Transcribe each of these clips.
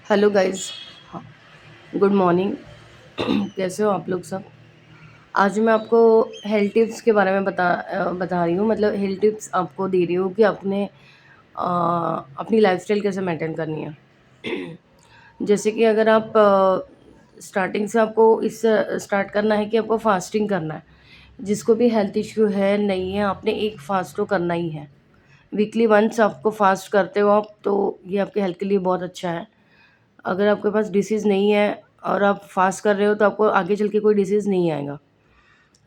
Hello guys. हाँ, good morning. कैसे हो आप लोग सब? आज मैं आपको हेल्थ टिप्स के बारे में बता रही हूँ, मतलब हेल्थ टिप्स आपको दे रही हूँ कि अपनी लाइफस्टाइल कैसे मेंटेन करनी है। जैसे कि अगर आप स्टार्टिंग से आपको इस स्टार्ट करना है कि आपको फास्टिंग करना है। जिसको भी हेल्थ इश्यू है नहीं है, आपने एक फास्ट तो करना ही है। वीकली वंस आपको फास्ट करते हो आप, तो ये आपके हेल्थ के लिए बहुत अच्छा है। अगर आपके पास डिसीज़ नहीं है और आप फास्ट कर रहे हो, तो आपको आगे चल के कोई डिसीज़ नहीं आएगा।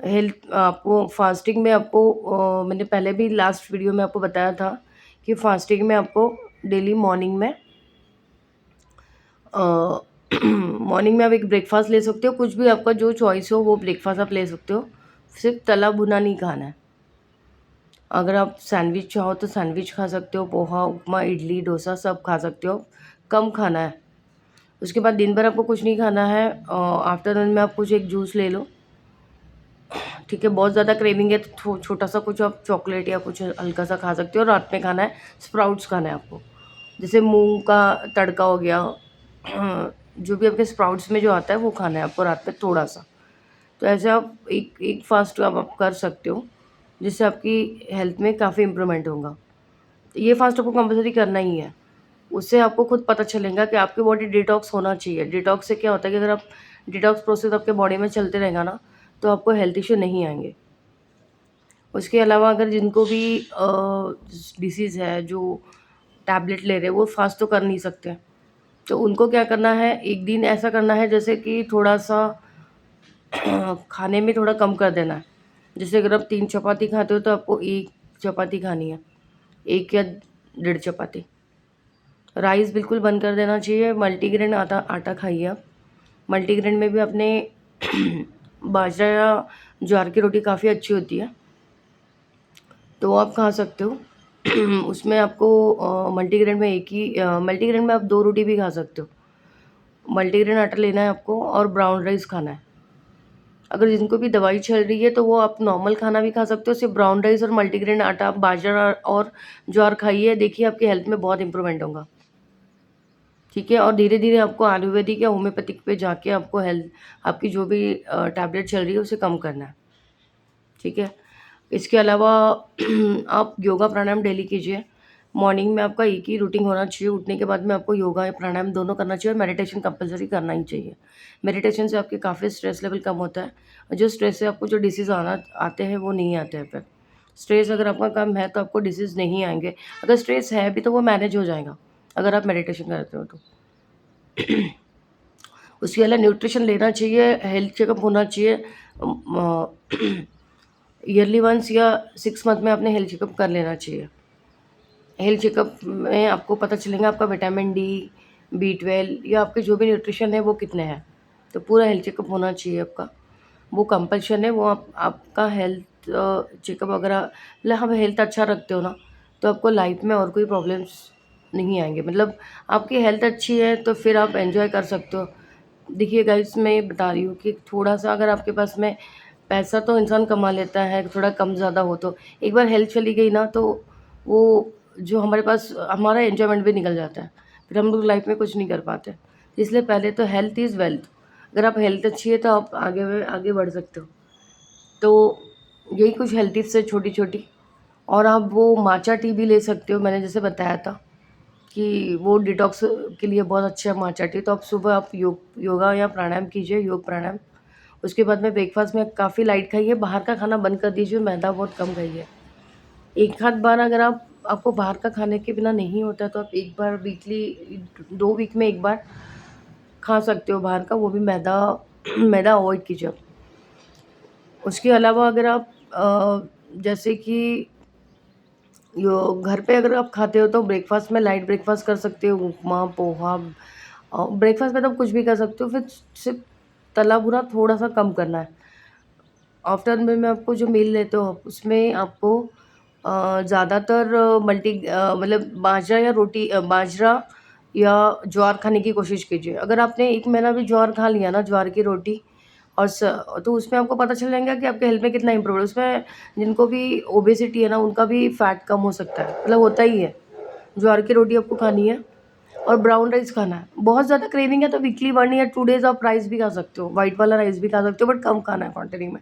हेल्थ आपको फास्टिंग में मैंने पहले भी लास्ट वीडियो में आपको बताया था कि फास्टिंग में आपको डेली मॉर्निंग में मॉर्निंग में आप एक ब्रेकफास्ट ले सकते हो। कुछ भी आपका जो चॉइस हो वो ब्रेकफास्ट आप ले सकते हो। सिर्फ तला भुना नहीं खाना है। अगर आप सैंडविच चाहो तो सैंडविच खा सकते हो, पोहा, उपमा, इडली, डोसा सब खा सकते हो। कम खाना है। उसके बाद दिन भर आपको कुछ नहीं खाना है। आफ्टरनून में आप कुछ एक जूस ले लो। ठीक है, बहुत ज़्यादा क्रेविंग है तो छोटा सा कुछ आप चॉकलेट या कुछ हल्का सा खा सकते हो। रात में खाना है, स्प्राउट्स खाना है आपको। जैसे मूंग का तड़का हो गया। जो भी आपके स्प्राउट्स में जो आता है वो खाना है आपको रात में थोड़ा सा। तो ऐसे आप एक एक फास्ट आप कर सकते हो, जिससे आपकी हेल्थ में काफ़ी इम्प्रूवमेंट होगा। ये फास्ट आपको कंपल्सरी करना ही है। उससे आपको खुद पता चलेगा कि आपकी बॉडी डिटॉक्स होना चाहिए। डिटॉक्स से क्या होता है कि अगर आप डिटॉक्स प्रोसेस आपके बॉडी में चलते रहेगा ना, तो आपको हेल्थ इश्यू नहीं आएँगे। उसके अलावा अगर जिनको भी डिसीज़ है, जो टैबलेट ले रहे हैं, वो फास्ट तो कर नहीं सकते। तो उनको क्या करना है, एक दिन ऐसा करना है जैसे कि थोड़ा-सा खाने में थोड़ा कम कर देना है। जैसे अगर आप 3 चपाती खाते हो तो आपको 1 चपाती खानी है, 1 या डेढ़ चपाती। राइस बिल्कुल बंद कर देना चाहिए। मल्टीग्रेन आटा आटा खाइए आप। मल्टीग्रेन में भी अपने बाजरा या ज्वार की रोटी काफ़ी अच्छी होती है, तो वो आप खा सकते हो। उसमें आपको मल्टीग्रेन में आप 2 रोटी भी खा सकते हो। मल्टीग्रेन आटा लेना है आपको और ब्राउन राइस खाना है। अगर जिनको भी दवाई चल रही है तो वो आप नॉर्मल खाना भी खा सकते हो। सिर्फ ब्राउन राइस और मल्टीग्रेन आटा, आप बाजरा और ज्वार खाइए, देखिए आपकी हेल्थ में बहुत इम्प्रूवमेंट होगा। ठीक है, और धीरे-धीरे आपको आयुर्वेदिक या होम्योपैथिक पे जाके आपको हेल्थ आपकी जो भी टैबलेट चल रही है उसे कम करना है। ठीक है? इसके अलावा आप योगा प्राणायाम डेली कीजिए। मॉर्निंग में आपका एक ही रूटीन होना चाहिए। उठने के बाद में आपको योगा या प्राणायाम दोनों करना चाहिए और मेडिटेशन कंपल्सरी करना ही चाहिए। मेडिटेशन से आपके काफ़ी स्ट्रेस लेवल कम होता है और जो स्ट्रेस से आपको जो डिसीज़ आना आते हैं वो नहीं आते हैं फिर। स्ट्रेस अगर आपका कम है तो आपको डिसीज़ नहीं आएँगे। अगर स्ट्रेस है भी तो वो मैनेज हो जाएगा, अगर आप मेडिटेशन करते हो तो। उसके अलावा न्यूट्रिशन लेना चाहिए, हेल्थ चेकअप होना चाहिए। ईयरली वंस या 6 मंथ में आपने हेल्थ चेकअप कर लेना चाहिए। हेल्थ चेकअप में आपको पता चलेगा आपका विटामिन डी, बी12 या आपके जो भी न्यूट्रिशन है वो कितने हैं। तो पूरा हेल्थ चेकअप होना चाहिए आपका। वो कंपल्शन है, वो आपका हेल्थ चेकअप वगैरह, मतलब हम हेल्थ अच्छा रखते हो ना, तो आपको लाइफ में और कोई प्रॉब्लम्स नहीं आएँगे। मतलब आपकी हेल्थ अच्छी है तो फिर आप एन्जॉय कर सकते हो। देखिए गाइस, मैं ये बता रही हूँ कि थोड़ा-सा अगर आपके पास में पैसा तो इंसान कमा लेता है, थोड़ा कम ज़्यादा हो तो। एक बार हेल्थ चली गई ना, तो वो जो हमारे पास हमारा एन्जॉयमेंट भी निकल जाता है। फिर हम लोग लाइफ में कुछ नहीं कर पाते। इसलिए पहले तो हेल्थ इज़ वेल्थ। अगर आप हेल्थ अच्छी है तो आप आगे बढ़ सकते हो। तो यही कुछ हेल्थ टिप्स है छोटी-छोटी। और आप वो माचा टी भी ले सकते हो, मैंने जैसे बताया था कि वो डिटॉक्स के लिए बहुत अच्छा है माचा टी। तो आप सुबह आप योगा या प्राणायाम कीजिए, योग प्राणायाम। उसके बाद में ब्रेकफ़ास्ट में काफ़ी लाइट खाइए, बाहर का खाना बंद कर दीजिए, मैदा बहुत कम खाइए। एक आध बार अगर आपको बाहर का खाने के बिना नहीं होता, तो आप एक बार वीकली 2 वीक में 1 बार खा सकते हो बाहर का, वो भी मैदा मैदा अवॉइड कीजिए आप। उसके अलावा अगर आप जैसे कि यो घर पे अगर आप खाते हो तो ब्रेकफ़ास्ट में लाइट ब्रेकफ़ास्ट कर सकते हो, उपमा, पोहा। ब्रेकफ़ास्ट में तो आप कुछ भी कर सकते हो, फिर सिर्फ़ तला भुना थोड़ा-सा कम करना है। आफ्टरनून में आपको जो मील लेते हो आप, उसमें आपको ज़्यादातर मतलब बाजरा या ज्वार खाने की कोशिश कीजिए। अगर आपने 1 महीना भी ज्वार खा लिया ना, ज्वार की रोटी और तो उसमें आपको पता चल जाएगा कि आपके हेल्थ में कितना इम्प्रूव है। उसमें जिनको भी ओबेसिटी है ना, उनका भी फैट कम हो सकता है, मतलब होता ही है। ज्वार की रोटी आपको खानी है और ब्राउन राइस खाना है। बहुत ज़्यादा क्रेविंग है तो वीकली 1 या 2 डेज़ आप राइस भी खा सकते हो, व्हाइट वाला राइस भी खा सकते हो, बट कम खाना है क्वांटिटी में।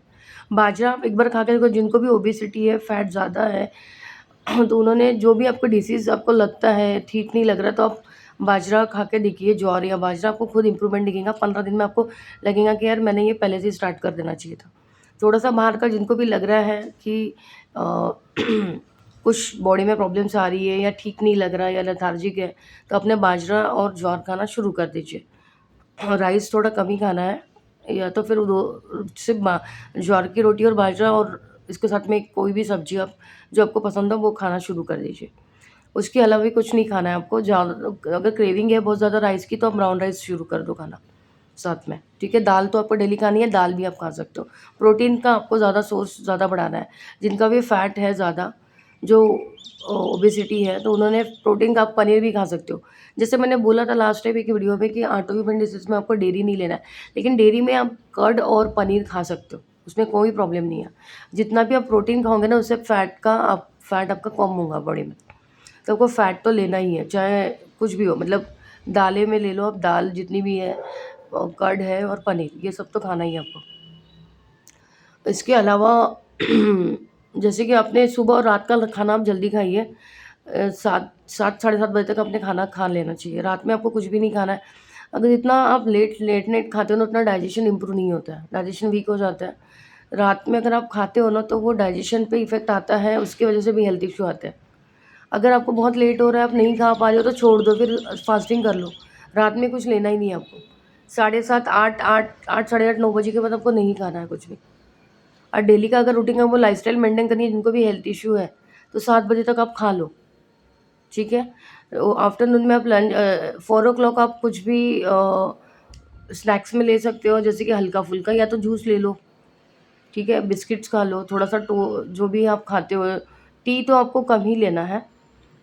बाजरा आप एक बार खा के देखो, जिनको भी ओबेसिटी है, फैट ज़्यादा है, तो उन्होंने जो भी आपको डिसीज़ आपको लगता है ठीक नहीं लग रहा, तो आप बाजरा खा के देखिए, ज्वार या बाजरा, आपको खुद इम्प्रूवमेंट दिखेगा। 15 दिन में आपको लगेगा कि यार मैंने ये पहले से ही स्टार्ट कर देना चाहिए था। थोड़ा-सा बाहर का जिनको भी लग रहा है कि अ, कुछ बॉडी में प्रॉब्लम्स आ रही है या ठीक नहीं लग रहा है या लेथार्जिक है, तो अपने बाजरा और ज्वार खाना शुरू कर दीजिए। राइस थोड़ा कम ही खाना है, या तो फिर दो सिर्फ़ बा ज्वार की रोटी और बाजरा, और इसके साथ में कोई भी सब्ज़ी आप जो आपको पसंद हो वो खाना शुरू कर दीजिए। उसके अलावा भी कुछ नहीं खाना है आपको। ज़्यादा अगर क्रेविंग है बहुत ज़्यादा राइस की, तो आप ब्राउन राइस शुरू कर दो खाना साथ में, ठीक है? दाल तो आपको डेली खानी है, दाल भी आप खा सकते हो। प्रोटीन का आपको ज़्यादा सोर्स ज़्यादा बढ़ाना है। जिनका भी फैट है ज़्यादा, जो ओबेसिटी है, तो उन्होंने प्रोटीन का आप पनीर भी खा सकते हो। जैसे मैंने बोला था लास्ट टाइम एक वीडियो में कि ऑटोइम्यून डिसीज़ में आपको डेयरी नहीं लेना है, लेकिन डेयरी में आप कर्ड और पनीर खा सकते हो, उसमें कोई प्रॉब्लम नहीं है। जितना भी आप प्रोटीन खाओगे ना, उससे फैट आपका कम होगा बॉडी में। तो आपको फ़ैट तो लेना ही है, चाहे कुछ भी हो, मतलब दालें में ले लो आप, दाल जितनी भी है, कर्ड है और पनीर, ये सब तो खाना ही है आपको। इसके अलावा जैसे कि आपने सुबह और रात का खाना आप जल्दी खाइए। 7 साढ़े 7 बजे तक आपने खाना खा लेना चाहिए। रात में आपको कुछ भी नहीं खाना है। अगर जितना आप लेट नाइट खाते हो ना, उतना डाइजेशन इम्प्रूव नहीं होता है, डाइजेशन वीक हो जाता है। रात में अगर आप खाते हो ना, तो वो डाइजेशन पे इफ़ेक्ट आता है, उसकी वजह से भी हेल्थ इश्यू आते हैं। अगर आपको बहुत लेट हो रहा है, आप नहीं खा पा रहे हो, तो छोड़ दो, फिर फास्टिंग कर लो। रात में कुछ लेना ही नहीं है आपको। साढ़े 7, 8 साढ़े 8, 9 बजे के बाद आपको नहीं खाना है कुछ भी। और डेली का अगर रूटीन है, वो लाइफ़स्टाइल मेंटेन करनी है, जिनको भी हेल्थ इश्यू है, तो 7 बजे तक आप खा लो, ठीक है? आफ्टरनून में आप 4 ओ क्लॉक आप कुछ भी स्नैक्स में ले सकते हो, जैसे कि हल्का-फुल्का, या तो जूस ले लो, ठीक है? बिस्किट्स खा लो, थोड़ा-सा जो भी आप खाते हो। टी तो आपको कम ही लेना है।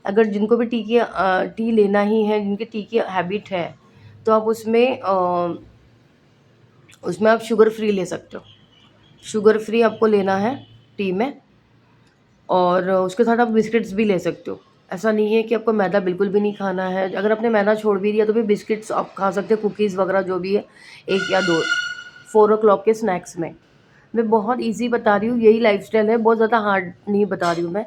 अगर जिनको भी टी लेना ही है, जिनकी टी की हैबिट है, तो आप उसमें आप शुगर फ्री ले सकते हो। शुगर फ्री आपको लेना है टी में, और उसके साथ आप बिस्किट्स भी ले सकते हो। ऐसा नहीं है कि आपको मैदा बिल्कुल भी नहीं खाना है। अगर आपने मैदा छोड़ भी दिया, तो फिर बिस्किट्स आप खा सकते हो, कुकीज़ वगैरह जो भी है, 1 या 2 4 ओ क्लॉक के स्नैक्स में। मैं बहुत ईज़ी बता रही हूँ, यही लाइफ़स्टाइल है, बहुत ज़्यादा हार्ड नहीं बता रही हूँ मैं।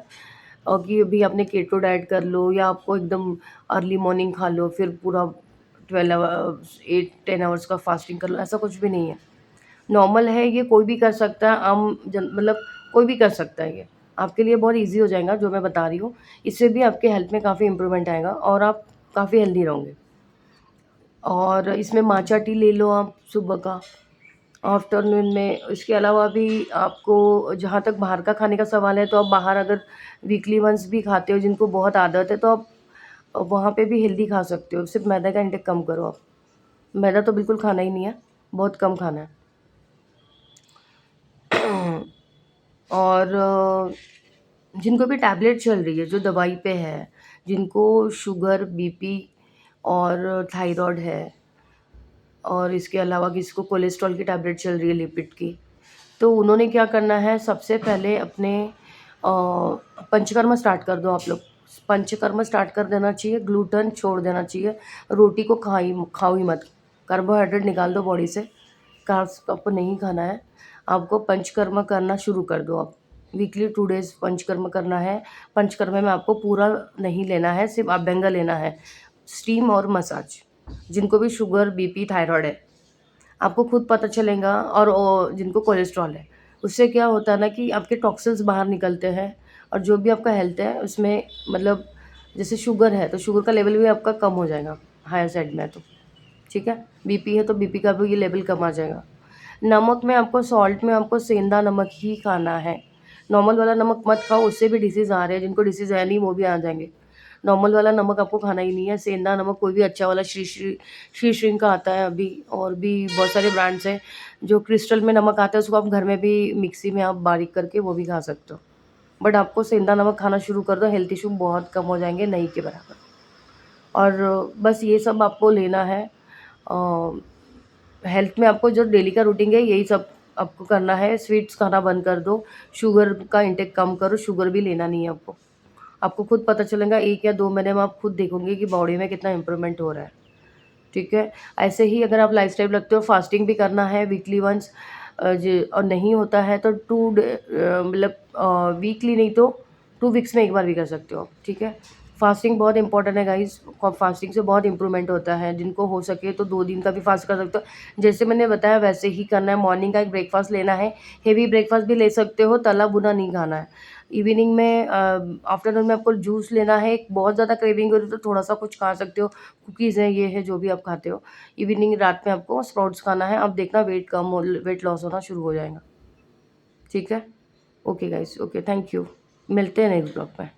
कि अभी आपने केटो डाइट कर लो, या आपको एकदम अर्ली मॉर्निंग खा लो, फिर पूरा 8-10 आवर्स का फास्टिंग कर लो, ऐसा कुछ भी नहीं है। नॉर्मल है, ये कोई भी कर सकता है, मतलब कोई भी कर सकता है ये। आपके लिए बहुत ईज़ी हो जाएगा जो मैं बता रही हूँ। इससे भी आपके हेल्थ में काफ़ी इम्प्रूवमेंट आएगा और आप काफ़ी हेल्दी रहोगे। और इसमें माचा टी ले लो आप सुबह का, आफ्टरनून में। इसके अलावा भी आपको, जहाँ तक बाहर का खाने का सवाल है, तो आप बाहर अगर वीकली वंस भी खाते हो, जिनको बहुत आदत है, तो आप वहाँ पे भी हेल्दी खा सकते हो। सिर्फ़ मैदा का इंटेक कम करो आप। मैदा तो बिल्कुल खाना ही नहीं है, बहुत कम खाना है। और जिनको भी टैबलेट चल रही है, जो दवाई पे है, जिनको शुगर, बीपी और थायरॉइड है, और इसके अलावा किसी को कोलेस्ट्रॉल की टैबलेट चल रही है, लिपिड की, तो उन्होंने क्या करना है, सबसे पहले अपने पंचकर्म स्टार्ट कर दो आप लोग। पंचकर्म स्टार्ट कर देना चाहिए, ग्लूटेन छोड़ देना चाहिए, रोटी को खाओ ही मत, कार्बोहाइड्रेट निकाल दो बॉडी से, कार्ब्स तो आपको नहीं खाना है। आपको पंचकर्म करना शुरू कर दो आप। वीकली 2 डेज़ पंचकर्म करना है। पंचकर्म में आपको पूरा नहीं लेना है, सिर्फ़ अभ्यंग लेना है, स्टीम और मसाज। जिनको भी शुगर, बीपी, थायरॉइड है, आपको खुद पता चलेगा। और जिनको कोलेस्ट्रॉल है, उससे क्या होता है ना कि आपके टॉक्सिन्स बाहर निकलते हैं, और जो भी आपका हेल्थ है उसमें, मतलब जैसे शुगर है, तो शुगर का लेवल भी आपका कम हो जाएगा, हायर साइड में है तो, ठीक है? बीपी है तो बीपी का भी ये लेवल कम आ जाएगा। नमक में आपको, सॉल्ट में आपको सेंधा नमक ही खाना है। नॉर्मल वाला नमक मत खाओ, उससे भी डिसीज़ आ रहे हैं, जिनको डिसीज़ है नहीं वो भी आ जाएँगे। नॉर्मल वाला नमक आपको खाना ही नहीं है, सेंधा नमक कोई भी अच्छा वाला, श्री श्री का आता है अभी, और भी बहुत सारे ब्रांड्स हैं, जो क्रिस्टल में नमक आता है, उसको आप घर में भी मिक्सी में आप बारीक करके वो भी खा सकते हो। बट आपको सेंधा नमक खाना शुरू कर दो, हेल्थ इश्यू बहुत कम हो जाएँगे, नहीं के बराबर। और बस ये सब आपको लेना है। हेल्थ में आपको जो डेली का रूटीन है, यही सब आपको करना है। स्वीट्स खाना बंद कर दो, शुगर का इंटेक कम करो, शुगर भी लेना नहीं है आपको। आपको खुद पता चलेगा 1 या 2 महीने में आप खुद देखोगे कि बॉडी में कितना इम्प्रूवमेंट हो रहा है, ठीक है। ऐसे ही अगर आप लाइफ़स्टाइल रखते हो, फास्टिंग भी करना है वीकली वन्स, और नहीं होता है तो 2 मतलब वीकली नहीं तो 2 वीक्स में 1 बार भी कर सकते हो आप, ठीक है। फास्टिंग बहुत इंपॉर्टेंट है गाइस, फास्टिंग से बहुत इंप्रूवमेंट होता है। जिनको हो सके तो 2 दिन का भी फास्ट कर सकते हो। जैसे मैंने बताया वैसे ही करना है। मॉर्निंग का एक ब्रेकफास्ट लेना है, हेवी ब्रेकफास्ट भी ले सकते हो, तला भुना नहीं खाना है। इवनिंग में आफ्टरनून में आपको जूस लेना है। बहुत ज़्यादा क्रेविंग हो रही है तो थोड़ा-सा कुछ खा सकते हो, कुकीज़ है, ये है, जो भी आप खाते हो। इवनिंग रात में आपको स्प्राउट्स खाना है। अब देखना वेट लॉस होना शुरू हो जाएगा, ठीक है। Okay guys, okay, thank you. मिलते हैं नेक्स्ट ब्लॉग में।